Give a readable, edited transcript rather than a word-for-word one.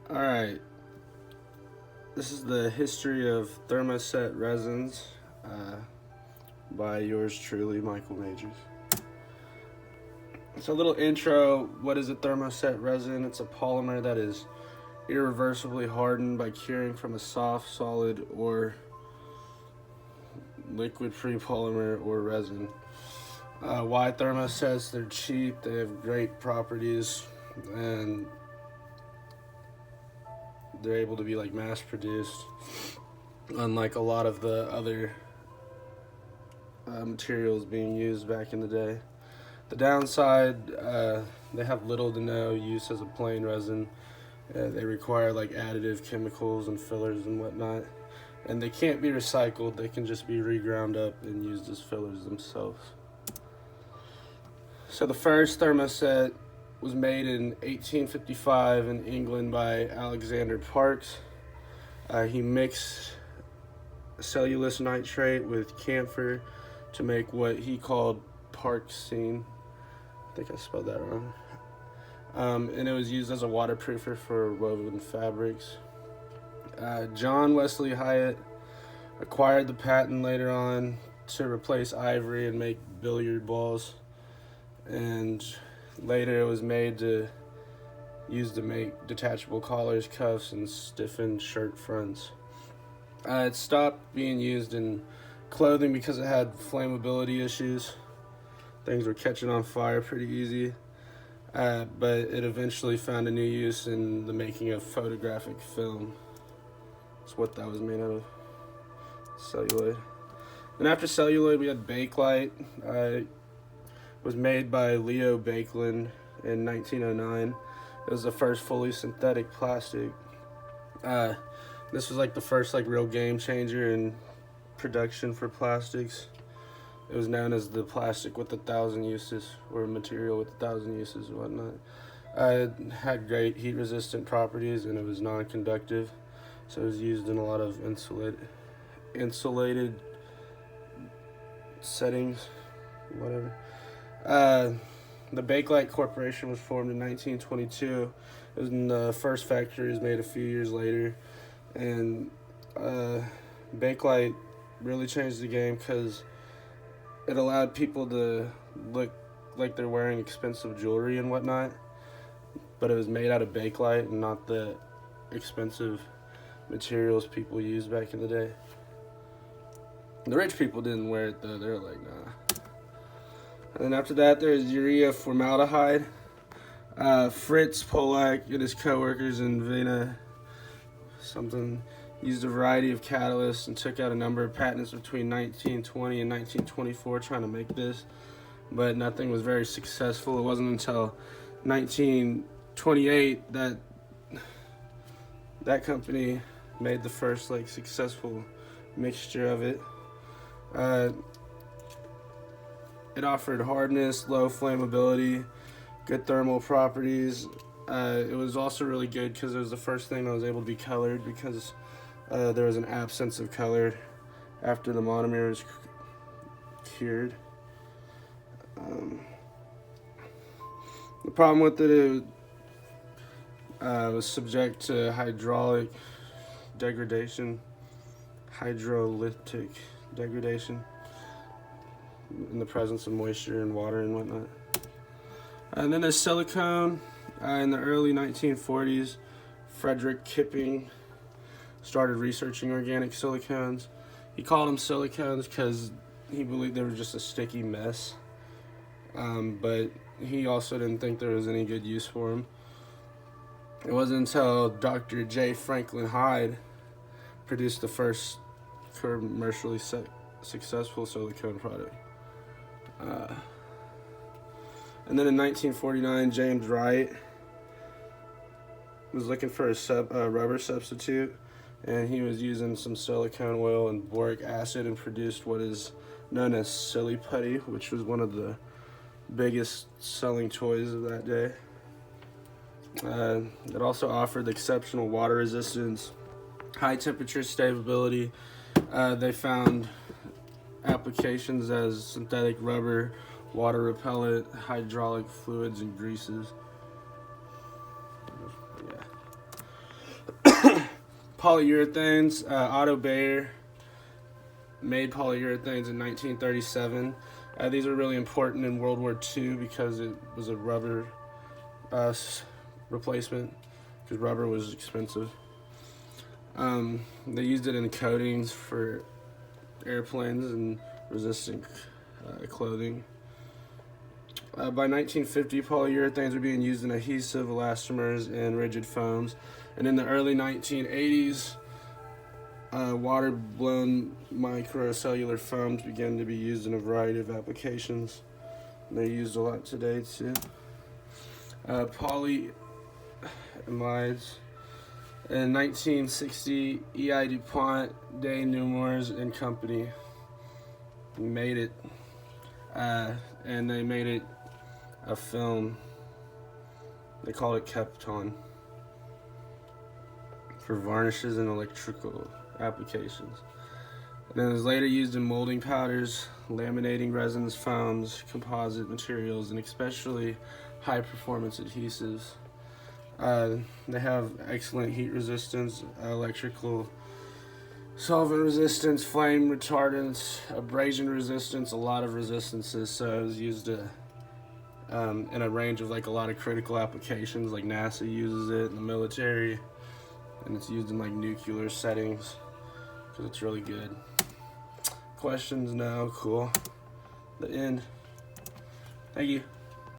Alright, this is the history of Thermoset Resins by yours truly, Michael Majors. So a little intro, what is a thermoset resin? It's a polymer that is irreversibly hardened by curing from a soft, solid, or liquid-free polymer or resin. Why thermosets? They're cheap, they have great properties, and they're able to be like mass produced, unlike a lot of the other materials being used back in the day. The downside, they have little to no use as a plain resin. They require like additive chemicals and fillers and whatnot, and they can't be recycled. They can just be reground up and used as fillers themselves. So the first thermoset was made in 1855 in England by Alexander Parkes. He mixed cellulose nitrate with camphor to make what he called Parkesine. I think I spelled that wrong. And it was used as a waterproofer for woven fabrics. John Wesley Hyatt acquired the patent later on to replace ivory and make billiard balls. And later it was used to make detachable collars, cuffs, and stiffened shirt fronts. It stopped being used in clothing because it had flammability issues. Things were catching on fire pretty easy. But it eventually found a new use in the making of photographic film. That's what that was made out of, celluloid. And after celluloid, we had Bakelite. Was made by Leo Bakelin in 1909. It was the first fully synthetic plastic. This was like the first like real game changer in production for plastics. It was known as the plastic with 1,000 uses, or material with 1,000 uses and whatnot. It had great heat resistant properties, and it was non-conductive, so it was used in a lot of insulated settings, whatever. The Bakelite Corporation was formed in 1922. It was in the first factory was made a few years later, and Bakelite really changed the game because it allowed people to look like they're wearing expensive jewelry and whatnot, but it was made out of Bakelite and not the expensive materials people used back in the day. The rich people didn't wear it though. They were like, nah. And then after that, there's Urea Formaldehyde. Fritz Pollack and his co-workers in Vienna used a variety of catalysts and took out a number of patents between 1920 and 1924 trying to make this, but nothing was very successful. It wasn't until 1928 that company made the first like successful mixture of it. It offered hardness, low flammability, good thermal properties. It was also really good because it was the first thing that was able to be colored, because there was an absence of color after the monomer was cured. The problem with it was subject to hydraulic degradation, hydrolytic degradation in the presence of moisture and water and whatnot. And then there's silicone. In the early 1940s, Frederick Kipping started researching organic silicones. He called them silicones because he believed they were just a sticky mess, but he also didn't think there was any good use for them. It wasn't until Dr. J. Franklin Hyde produced the first commercially successful silicone product. And then in 1949, James Wright was looking for a rubber substitute, and he was using some silicone oil and boric acid and produced what is known as silly putty, which was one of the biggest selling toys of that day. It also offered exceptional water resistance, high temperature stability. They found applications as synthetic rubber, water repellent, hydraulic fluids, and greases. Polyurethanes. Otto Bayer made polyurethanes in 1937. These were really important in World War II because it was a rubber replacement, because rubber was expensive. They used it in coatings for airplanes and resistant clothing. By 1950, polyurethanes were being used in adhesive, elastomers, and rigid foams. And in the early 1980s, water-blown microcellular foams began to be used in a variety of applications. And they're used a lot today, too. Polyamides. In 1960, E.I. DuPont, Day Nemours and Company made it. And they made it a film. They called it Kepton for varnishes and electrical applications. And then it was later used in molding powders, laminating resins, foams, composite materials, and especially high performance adhesives. They have excellent heat resistance, electrical solvent resistance, flame retardance, abrasion resistance, a lot of resistances. So it was used in a range of like a lot of critical applications, like NASA uses it in the military, and it's used in like nuclear settings because it's really good. Questions? No? Cool. The end. Thank you.